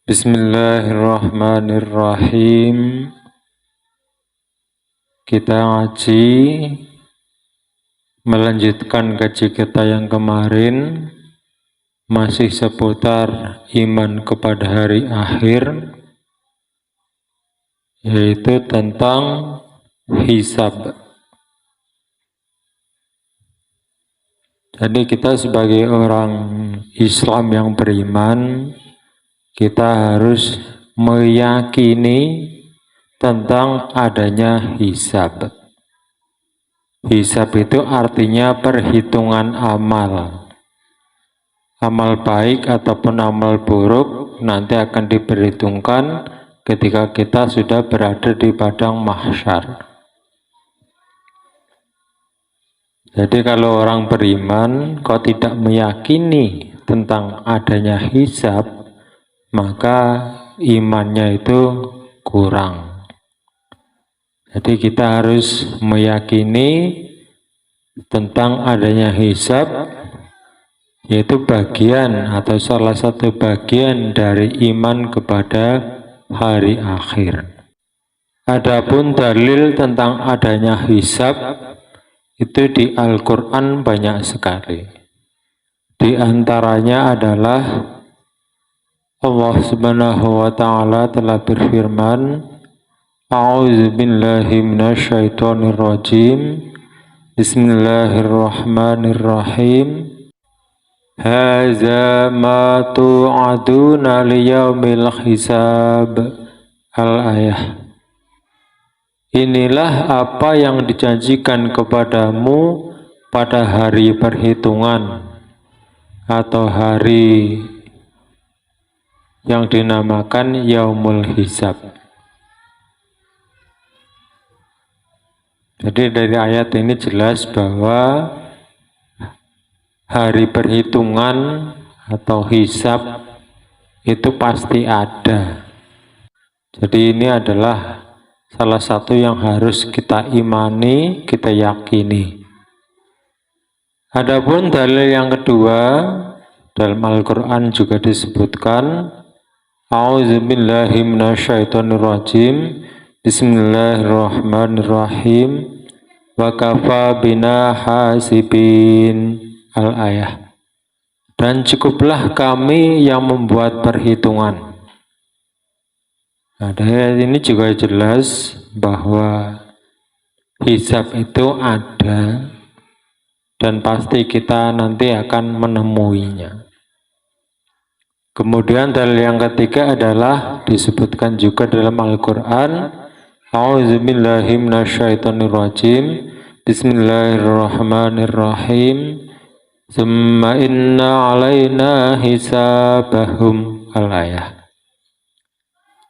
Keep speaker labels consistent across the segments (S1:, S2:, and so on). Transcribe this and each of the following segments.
S1: Bismillahirrahmanirrahim. Kita ngaji melanjutkan kaji kita yang kemarin, masih seputar iman kepada hari akhir, yaitu tentang hisab. Jadi kita sebagai orang Islam yang beriman, kita harus meyakini tentang adanya hisab. Hisab itu artinya perhitungan amal. Amal baik ataupun amal buruk nanti akan diperhitungkan ketika kita sudah berada di padang mahsyar. Jadi kalau orang beriman kok tidak meyakini tentang adanya hisab, maka imannya itu kurang. Jadi kita harus meyakini tentang adanya hisab, yaitu bagian atau salah satu bagian dari iman kepada hari akhir. Adapun dalil tentang adanya hisab itu di Al-Quran banyak sekali. Di antaranya adalah Allah Subhanahu wa Ta'ala telah berfirman, A'udzu billahi minasyaitonir rajim. Bismillahirrahmanirrahim. Hadza ma tu'aduna liyaumil hisab. Al-ayah. Inilah apa yang dijanjikan kepadamu pada hari perhitungan atau hari yang dinamakan Yaumul Hisab. Jadi dari ayat ini jelas bahwa hari perhitungan atau hisab itu pasti ada. Jadi ini adalah salah satu yang harus kita imani, kita yakini. Adapun dalil yang kedua, dalam Al-Quran juga disebutkan, A'udzu billahi minasyaitonir rajim. Bismillahirrahmanirrahim. Wa kafa bina hasibin. Al-ayah. Dan cukuplah kami yang membuat perhitungan. Nah, dari ayat ini juga jelas bahwa hisab itu ada dan pasti kita nanti akan menemuinya. Kemudian dalil yang ketiga adalah disebutkan juga dalam Al-Quran, A'udzu billahi minasyaitonir rajim. Bismillahirrahmanirrahim. Tsumma inna 'alaina hisabahum. Al-ayah.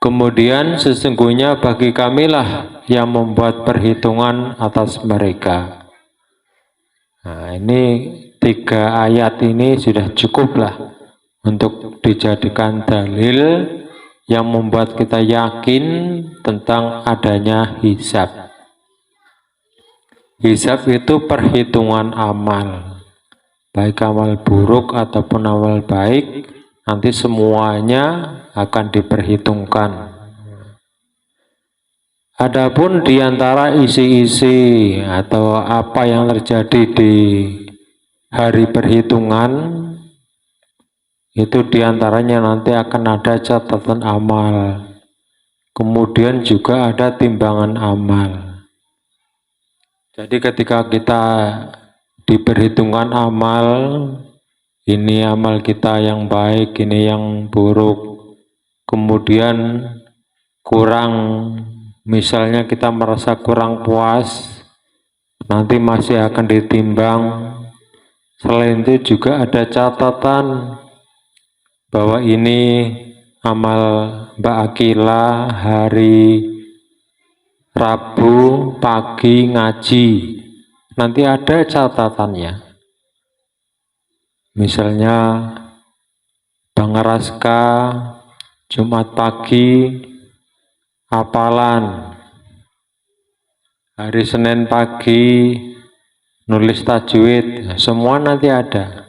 S1: Kemudian sesungguhnya bagi kamilah yang membuat perhitungan atas mereka. Nah, ini 3 ayat ini sudah cukuplah untuk dijadikan dalil yang membuat kita yakin tentang adanya hisab. Hisab itu perhitungan amal, baik amal buruk ataupun amal baik, nanti semuanya akan diperhitungkan. Adapun di antara isi-isi atau apa yang terjadi di hari perhitungan, itu diantaranya nanti akan ada catatan amal, kemudian juga ada timbangan amal. Jadi ketika kita di perhitungan amal, ini amal kita yang baik, ini yang buruk, kemudian kurang, misalnya kita merasa kurang puas, nanti masih akan ditimbang. Selain itu juga ada catatan bahwa ini amal Mbak Akila hari Rabu pagi ngaji, nanti ada catatannya. Misalnya Bang Raska Jumat pagi hafalan, hari Senin pagi nulis tajwid, semua nanti ada.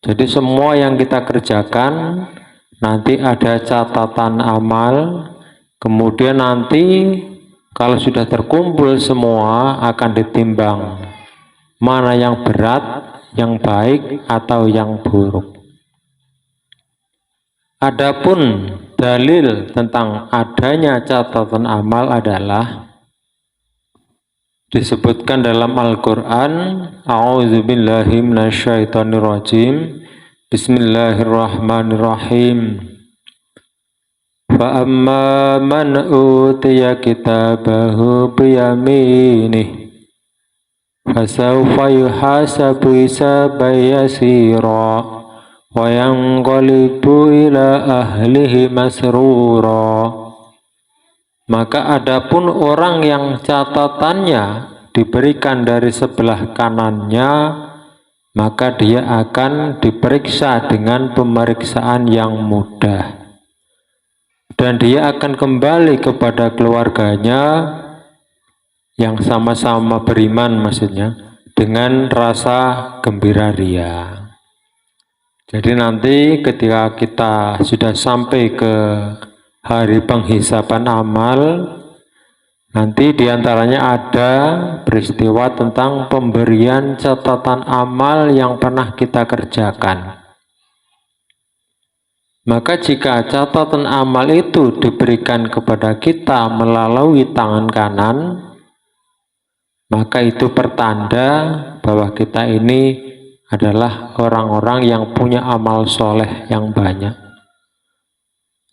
S1: Jadi semua yang kita kerjakan nanti ada catatan amal, kemudian nanti kalau sudah terkumpul semua akan ditimbang mana yang berat, yang baik atau yang buruk. Adapun dalil tentang adanya catatan amal adalah disebutkan dalam Al-Quran, A'udzubillahi minasyaitonirrajim, Bismillahirrahmanirrahim. Fa'amma man utiya kitabahu biyaminih fasawfa yuhasabu hisaban yasira wa yanqalibu ila ahlihi masrura. Maka adapun orang yang catatannya diberikan dari sebelah kanannya, maka dia akan diperiksa dengan pemeriksaan yang mudah, dan dia akan kembali kepada keluarganya yang sama-sama beriman, maksudnya dengan rasa gembira ria. Jadi nanti ketika kita sudah sampai ke hari penghisaban amal, nanti diantaranya ada peristiwa tentang pemberian catatan amal yang pernah kita kerjakan. Maka jika catatan amal itu diberikan kepada kita melalui tangan kanan, maka itu pertanda bahwa kita ini adalah orang-orang yang punya amal soleh yang banyak.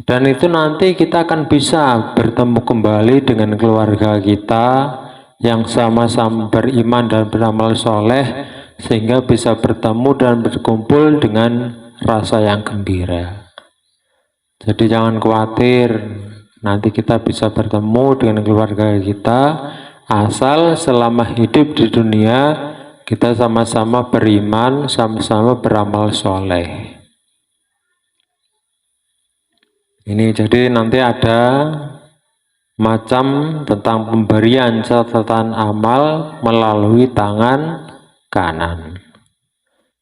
S1: Dan itu nanti kita akan bisa bertemu kembali dengan keluarga kita yang sama-sama beriman dan beramal soleh, sehingga bisa bertemu dan berkumpul dengan rasa yang gembira. Jadi jangan khawatir, nanti kita bisa bertemu dengan keluarga kita, asal selama hidup di dunia kita sama-sama beriman, sama-sama beramal soleh. Ini jadi nanti ada macam tentang pemberian catatan amal melalui tangan kanan.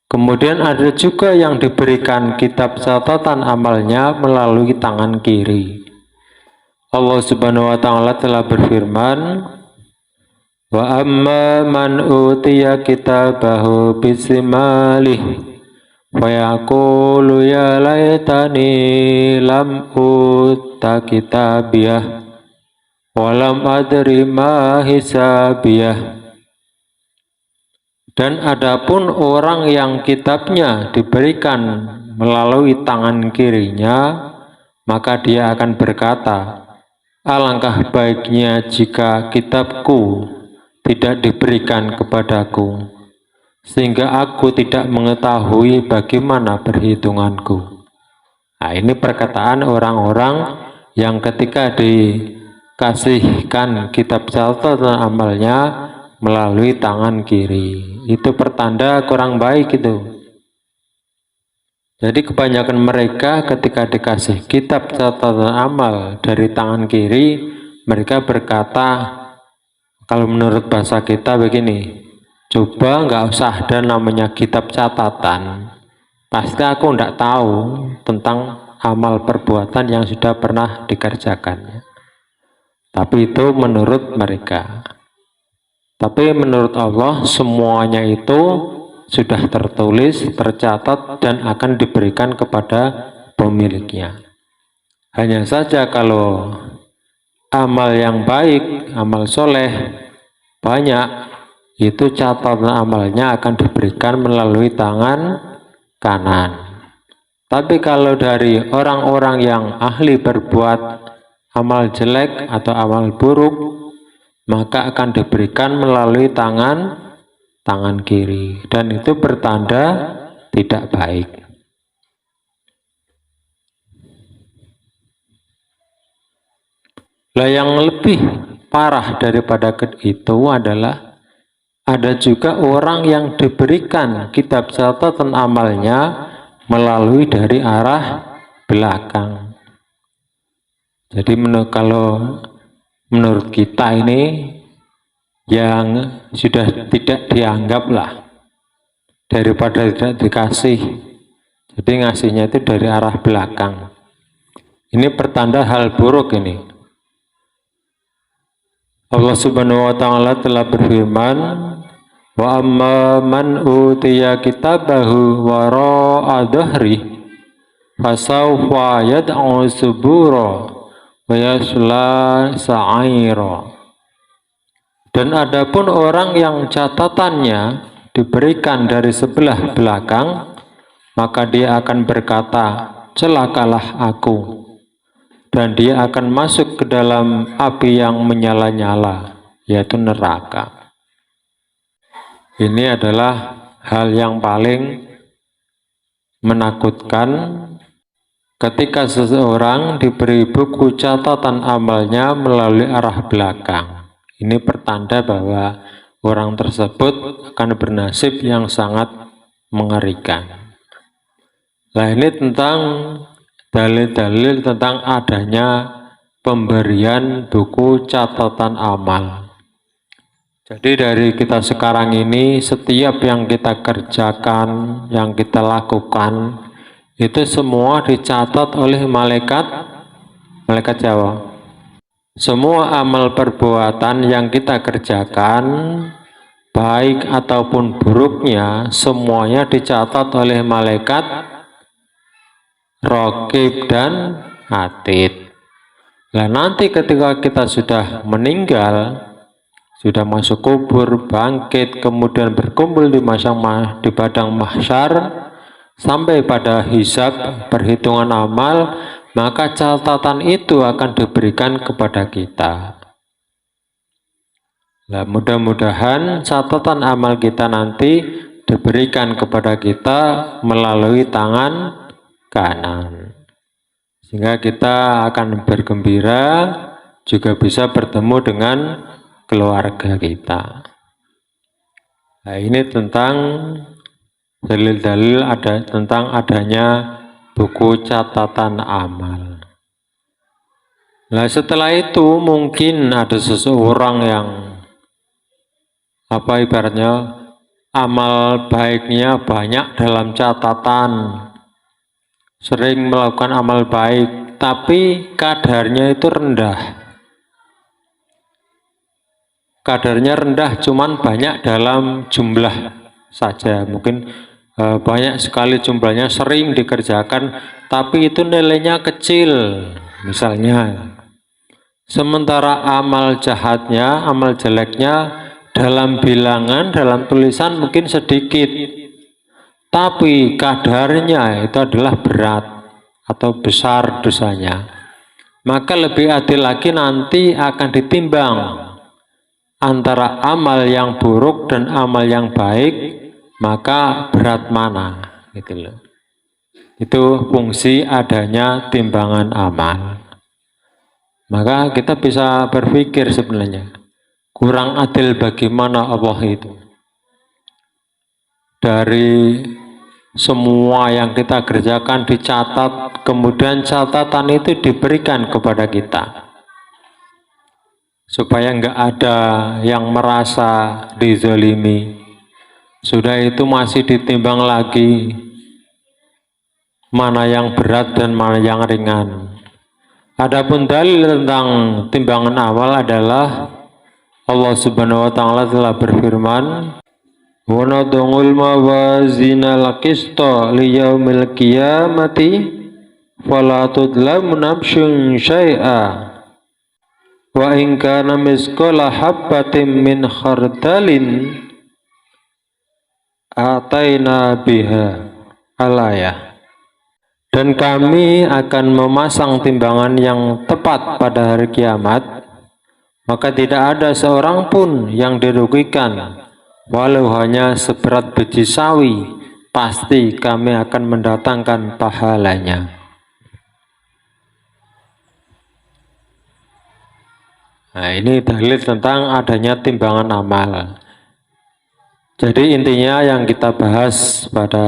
S1: Kemudian ada juga yang diberikan kitab catatan amalnya melalui tangan kiri. Allah Subhanahu wa taala telah berfirman, wa amma man utiya kitabahu bisimalihi wa yaqulu ya laitani lam uta kitabiyah wa lam adri ma hisabiyah. Dan adapun orang yang kitabnya diberikan melalui tangan kirinya, maka dia akan berkata, alangkah baiknya jika kitabku tidak diberikan kepadaku, sehingga aku tidak mengetahui bagaimana perhitunganku. Nah, ini perkataan orang-orang yang ketika dikasihkan kitab catatan amalnya melalui tangan kiri, itu pertanda kurang baik itu. Jadi kebanyakan mereka ketika dikasih kitab catatan amal dari tangan kiri, mereka berkata, kalau menurut bahasa kita begini, coba nggak usah ada namanya kitab catatan, pasti aku nggak tahu tentang amal perbuatan yang sudah pernah dikerjakannya. Tapi itu menurut mereka. Tapi menurut Allah semuanya itu sudah tertulis, tercatat, dan akan diberikan kepada pemiliknya. Hanya saja kalau amal yang baik, amal soleh banyak, itu catatan amalnya akan diberikan melalui tangan kanan. Tapi kalau dari orang-orang yang ahli berbuat amal jelek atau amal buruk, maka akan diberikan melalui tangan kiri, dan itu bertanda tidak baik. Lah yang lebih parah daripada itu adalah ada juga orang yang diberikan kitab catatan amalnya melalui dari arah belakang. Jadi kalau menurut kita ini yang sudah tidak dianggap lah, daripada tidak dikasih. Jadi ngasihnya itu dari arah belakang. Ini pertanda hal buruk ini. Allah Subhanahu wa taala telah berfirman, wa amma man utiya kitabahu wara'a dhahri fasawfa yad'u subura wa yasla sa'ira. Dan adapun orang yang catatannya diberikan dari sebelah belakang, maka dia akan berkata, celakalah aku. Dan dia akan masuk ke dalam api yang menyala-nyala, yaitu neraka. Ini adalah hal yang paling menakutkan ketika seseorang diberi buku catatan amalnya melalui arah belakang. Ini pertanda bahwa orang tersebut akan bernasib yang sangat mengerikan. Nah, ini tentang dalil-dalil tentang adanya pemberian buku catatan amal. Jadi dari kita sekarang ini, setiap yang kita kerjakan, yang kita lakukan, itu semua dicatat oleh malaikat Jawa. Semua amal perbuatan yang kita kerjakan, baik ataupun buruknya, semuanya dicatat oleh malaikat Raqib dan Atid. Nah, nanti ketika kita sudah meninggal, sudah masuk kubur, bangkit, kemudian berkumpul di padang mahsyar, sampai pada hisab, perhitungan amal, maka catatan itu akan diberikan kepada kita. Nah, mudah-mudahan catatan amal kita nanti diberikan kepada kita melalui tangan kanan, sehingga kita akan bergembira, juga bisa bertemu dengan keluarga kita. Nah, ini tentang dalil-dalil tentang adanya buku catatan amal. Nah, setelah itu mungkin ada seseorang yang ibaratnya amal baiknya banyak dalam catatan, sering melakukan amal baik, tapi kadarnya itu rendah. Kadarnya rendah, cuman banyak dalam jumlah saja. Mungkin banyak sekali jumlahnya, sering dikerjakan, tapi itu nilainya kecil misalnya. Sementara amal jahatnya, amal jeleknya dalam bilangan, dalam tulisan mungkin sedikit, tapi kadarnya itu adalah berat atau besar dosanya. Maka lebih adil lagi, nanti akan ditimbang antara amal yang buruk dan amal yang baik, maka berat mana, gitu loh. Itu fungsi adanya timbangan amal. Maka kita bisa berpikir sebenarnya, kurang adil bagaimana Allah itu. Dari semua yang kita kerjakan dicatat, kemudian catatan itu diberikan kepada kita, supaya nggak ada yang merasa dizolimi. Sudah itu masih ditimbang lagi mana yang berat dan mana yang ringan. Adapun dalil tentang timbangan amal adalah Allah Subhanahu wa taala telah berfirman, wa nad'ul mawazinal qista liyaumil qiyamati fala tudlamu nafsun syai'a wa in kana misqala habbatin min khardalin ataina biha al-ayah. Dan kami akan memasang timbangan yang tepat pada hari kiamat, maka tidak ada seorang pun yang dirugikan, walau hanya seberat biji sawi, pasti kami akan mendatangkan pahalanya. Nah, ini dalil tentang adanya timbangan amal. Jadi intinya yang kita bahas pada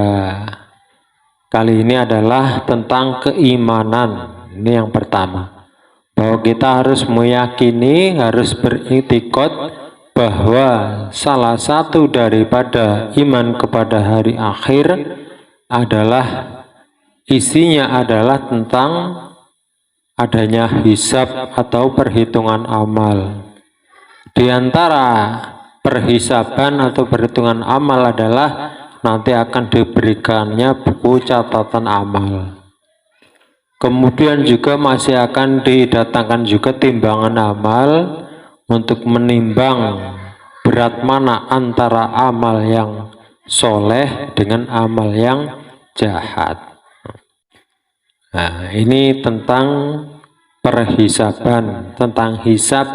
S1: kali ini adalah tentang keimanan. Ini yang pertama, bahwa kita harus meyakini, harus beriktikad bahwa salah satu daripada iman kepada hari akhir adalah isinya adalah tentang adanya hisab atau perhitungan amal. Di antara perhisaban atau perhitungan amal adalah nanti akan diberikannya buku catatan amal. Kemudian juga masih akan didatangkan juga timbangan amal untuk menimbang berat mana antara amal yang soleh dengan amal yang jahat. Nah, ini tentang perhisaban, tentang hisab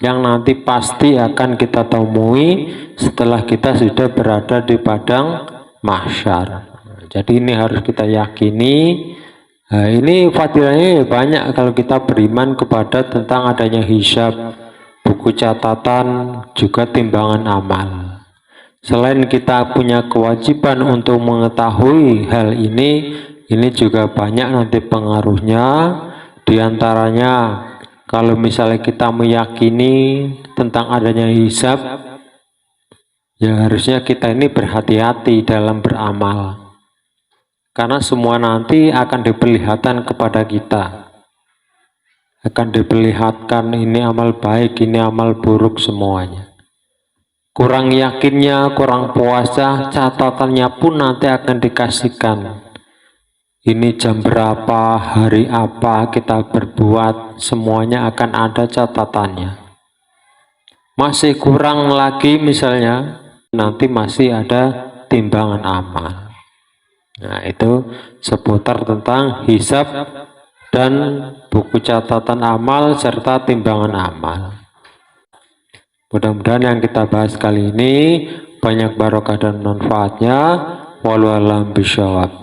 S1: yang nanti pasti akan kita temui setelah kita sudah berada di padang mahsyar. Jadi ini harus kita yakini. Nah, ini fadilahnya banyak kalau kita beriman kepada tentang adanya hisab, buku catatan, juga timbangan amal. Selain kita punya kewajiban untuk mengetahui hal ini juga banyak nanti pengaruhnya. Di antaranya kalau misalnya kita meyakini tentang adanya hisab, ya harusnya kita ini berhati-hati dalam beramal. Karena semua nanti akan diperlihatkan kepada kita. Akan diperlihatkan ini amal baik, ini amal buruk semuanya. Kurang yakinnya, kurang puasa, catatannya pun nanti akan dikasihkan. Ini jam berapa, hari apa kita berbuat, semuanya akan ada catatannya. Masih kurang lagi misalnya, nanti masih ada timbangan amal. Nah, itu seputar tentang hisab dan buku catatan amal serta timbangan amal. Mudah-mudahan yang kita bahas kali ini banyak barokah dan manfaatnya. Wallahu a'lam bishawab.